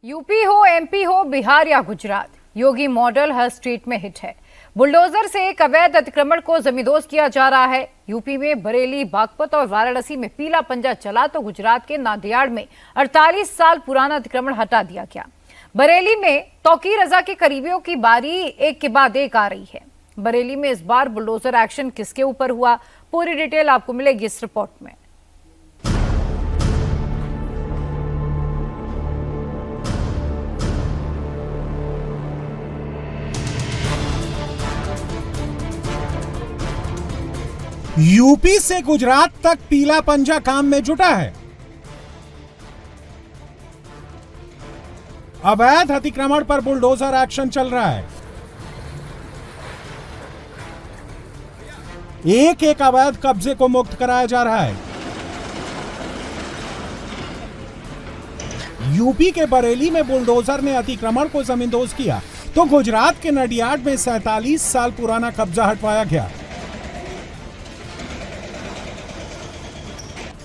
UP हो, MP हो, बिहार या गुजरात, योगी मॉडल हर स्टेट में हिट है। बुलडोजर से एक अवैध अतिक्रमण को जमींदोज किया जा रहा है। यूपी में बरेली, बागपत और वाराणसी में पीला पंजा चला तो गुजरात के नांदियाड़ में 48 साल पुराना अतिक्रमण हटा दिया गया। बरेली में तौकीर रजा के करीबियों की बारी एक के बाद एक आ रही है। बरेली में इस बार बुलडोजर एक्शन किसके ऊपर हुआ, पूरी डिटेल आपको मिलेगी इस रिपोर्ट में। यूपी से गुजरात तक पीला पंजा काम में जुटा है। अवैध अतिक्रमण पर बुलडोजर एक्शन चल रहा है। एक एक अवैध कब्जे को मुक्त कराया जा रहा है। यूपी के बरेली में बुलडोजर ने अतिक्रमण को जमींदोज किया तो गुजरात के नांदियाड़ में 47 साल पुराना कब्जा हटवाया गया।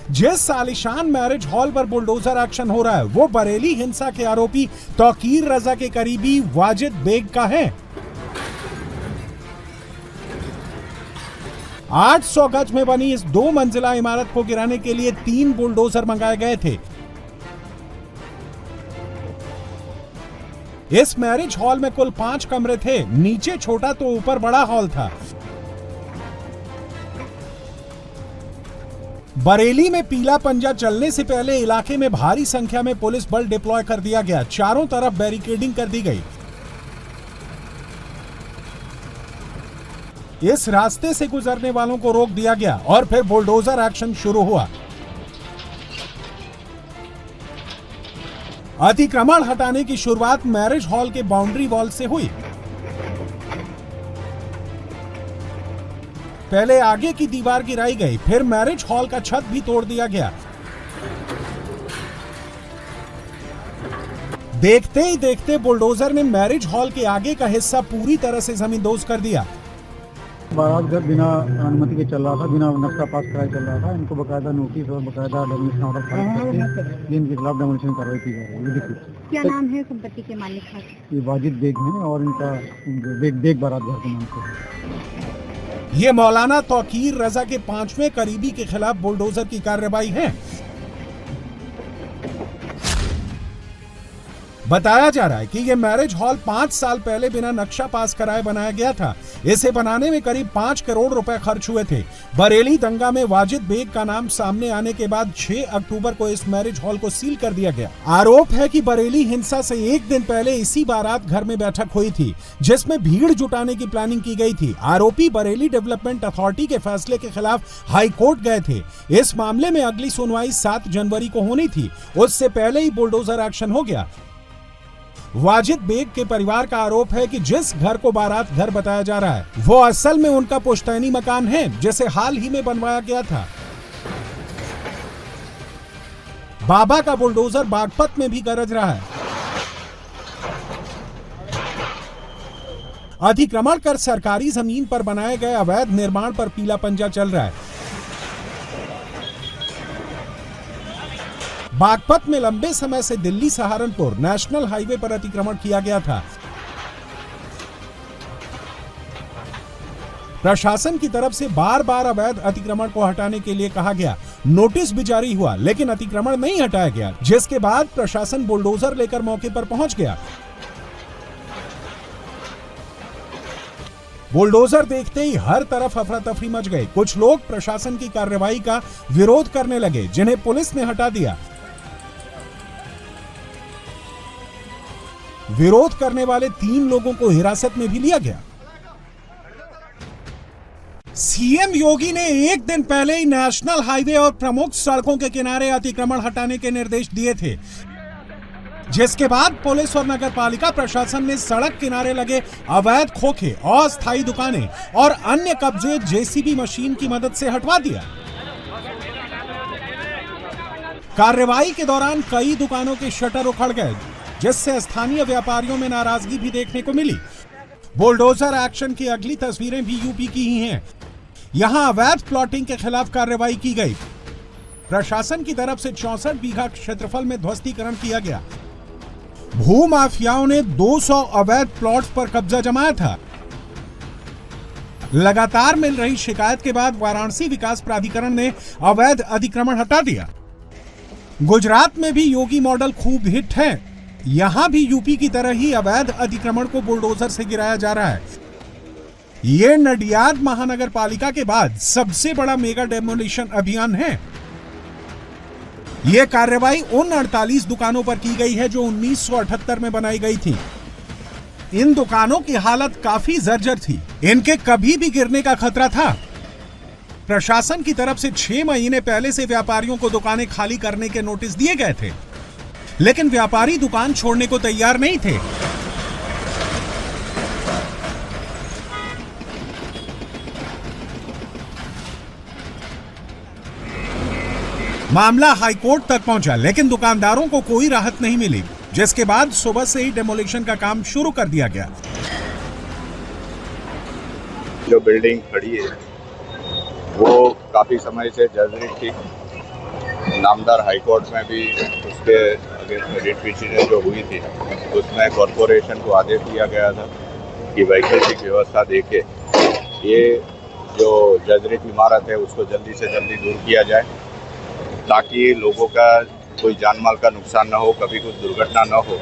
जिस आलिशान मैरिज हॉल पर बुलडोजर एक्शन हो रहा है वो बरेली हिंसा के आरोपी तौकीर रजा के करीबी वाजिद बेग का है। 800 गज में बनी इस 2 मंजिला इमारत को गिराने के लिए 3 बुलडोजर मंगाए गए थे। इस मैरिज हॉल में कुल 5 कमरे थे, नीचे छोटा तो ऊपर बड़ा हॉल था। बरेली में पीला पंजा चलने से पहले इलाके में भारी संख्या में पुलिस बल डिप्लॉय कर दिया गया। चारों तरफ बैरिकेडिंग कर दी गई। इस रास्ते से गुजरने वालों को रोक दिया गया और फिर बुलडोजर एक्शन शुरू हुआ। अतिक्रमण हटाने की शुरुआत मैरिज हॉल के बाउंड्री वॉल से हुई। पहले आगे की दीवार गिराई गई, फिर मैरिज हॉल का छत भी तोड़ दिया गया। देखते ही देखते बुलडोजर ने मैरिज हॉल के आगे का हिस्सा पूरी तरह से जमींदोज कर दिया। बारात घर बिना अनुमति के चल रहा था, बिना नक्शा पास कराए चल रहा था। इनको बकायदा नोटिस और बकायदा डेमोलिशन ऑर्डर करके इनके खिलाफ डेमोलिशन कार्रवाई की जा रही है। क्या नाम है संपत्ति के मालिक का? ये वाजिद बेग हैं और इनका बेग बारात घर के नाम से। ये मौलाना तौकीर रजा के 5वें करीबी के खिलाफ बुलडोजर की कार्रवाई है। बताया जा रहा है कि यह मैरिज हॉल 5 साल पहले बिना नक्शा पास कराए बनाया गया था। इसे बनाने में करीब 5 करोड़ रुपए खर्च हुए थे। बरेली दंगा में वाजिद बेग का नाम सामने आने के बाद 6 अक्टूबर को इस मैरिज हॉल को सील कर दिया गया। आरोप है कि बरेली हिंसा से एक दिन पहले इसी बारात घर में बैठक हुई थी जिसमें भीड़ जुटाने की प्लानिंग की गई थी। आरोपी बरेली डेवलपमेंट अथॉरिटी के फैसले के खिलाफ हाई कोर्ट गए थे। इस मामले में अगली सुनवाई 7 जनवरी को होनी थी, उससे पहले ही बुलडोजर एक्शन हो गया। वाजिद बेग के परिवार का आरोप है कि जिस घर को बारात घर बताया जा रहा है वो असल में उनका पुश्तैनी मकान है जिसे हाल ही में बनवाया गया था। बाबा का बुलडोजर बागपत में भी गरज रहा है। अतिक्रमण कर सरकारी जमीन पर बनाए गए अवैध निर्माण पर पीला पंजा चल रहा है। बागपत में लंबे समय से दिल्ली सहारनपुर नेशनल हाईवे पर अतिक्रमण किया गया था। प्रशासन की तरफ से बार बार अवैध अतिक्रमण को हटाने के लिए कहा गया, नोटिस भी जारी हुआ लेकिन अतिक्रमण नहीं हटाया गया, जिसके बाद प्रशासन बुलडोजर लेकर मौके पर पहुंच गया। बुलडोजर देखते ही हर तरफ अफरा तफरी मच गई। कुछ लोग प्रशासन की कार्रवाई का विरोध करने लगे जिन्हें पुलिस ने हटा दिया। विरोध करने वाले 3 लोगों को हिरासत में भी लिया गया। सीएम योगी ने एक दिन पहले ही नेशनल हाईवे और प्रमुख सड़कों के किनारे अतिक्रमण हटाने के निर्देश दिए थे, जिसके बाद पुलिस और नगर पालिका प्रशासन ने सड़क किनारे लगे अवैध खोखे, अस्थायी दुकानें और अन्य कब्जे जेसीबी मशीन की मदद से हटवा दिया। कार्रवाई के दौरान कई दुकानों के शटर उखड़ गए जिससे स्थानीय व्यापारियों में नाराजगी भी देखने को मिली। बुलडोजर एक्शन की अगली तस्वीरें भी यूपी की ही हैं। यहां अवैध प्लॉटिंग के खिलाफ कार्रवाई की गई। प्रशासन की तरफ से 64 बीघा क्षेत्रफल में ध्वस्तीकरण किया गया। भू माफियाओं ने 200 अवैध प्लॉट्स पर कब्जा जमाया था। लगातार मिल रही शिकायत के बाद वाराणसी विकास प्राधिकरण ने अवैध अतिक्रमण हटा दिया। गुजरात में भी योगी मॉडल खूब हिट है। यहां भी यूपी की तरह ही अवैध अतिक्रमण को बुलडोजर से गिराया जा रहा है। ये नडियाद महानगर पालिका के बाद सबसे बड़ा मेगा डेमोलिशन अभियान है। यह कार्रवाई उन 48 दुकानों पर की गई है जो 1978 में बनाई गई थी। इन दुकानों की हालत काफी जर्जर थी। इनके कभी भी गिरने का खतरा था। प्रशासन की तरफ से 6 महीने पहले से व्यापारियों को दुकानें खाली करने के नोटिस दिए गए थे, लेकिन व्यापारी दुकान छोड़ने को तैयार नहीं थे। मामला हाईकोर्ट तक पहुंचा, लेकिन दुकानदारों को कोई राहत नहीं मिली, जिसके बाद सुबह से ही डेमोलिशन का काम शुरू कर दिया गया। जो बिल्डिंग खड़ी है वो काफ़ी समय से जर्जरित थी। नामदार हाईकोर्ट में भी उसके अगेंस्ट रिट पिटीशन जो हुई थी उसमें कॉरपोरेशन को आदेश दिया गया था कि वैकल्पिक व्यवस्था देके ये जो जर्जरित इमारत है उसको जल्दी से जल्दी दूर किया जाए, ताकि लोगों का कोई जान माल का नुकसान ना हो, कभी कुछ दुर्घटना ना हो।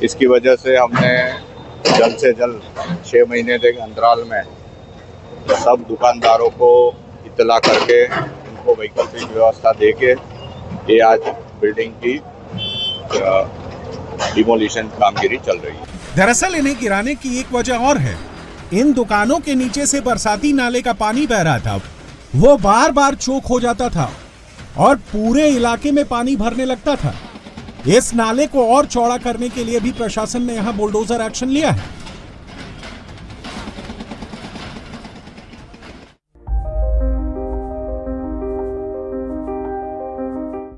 इसकी वजह से हमने जल्द से जल्द 6 महीने के अंतराल में सब दुकानदारों को इत्तला करके उनको वैकल्पिक व्यवस्था देके ये आज बिल्डिंग की डिमोलिशन कामगिरी चल रही है। दरअसल इन्हें गिराने की एक वजह और है। इन दुकानों के नीचे से बरसाती नाले का पानी बह रहा था। वो बार बार चोक हो जाता था और पूरे इलाके में पानी भरने लगता था। इस नाले को और चौड़ा करने के लिए भी प्रशासन ने यहां बुलडोजर एक्शन लिया है।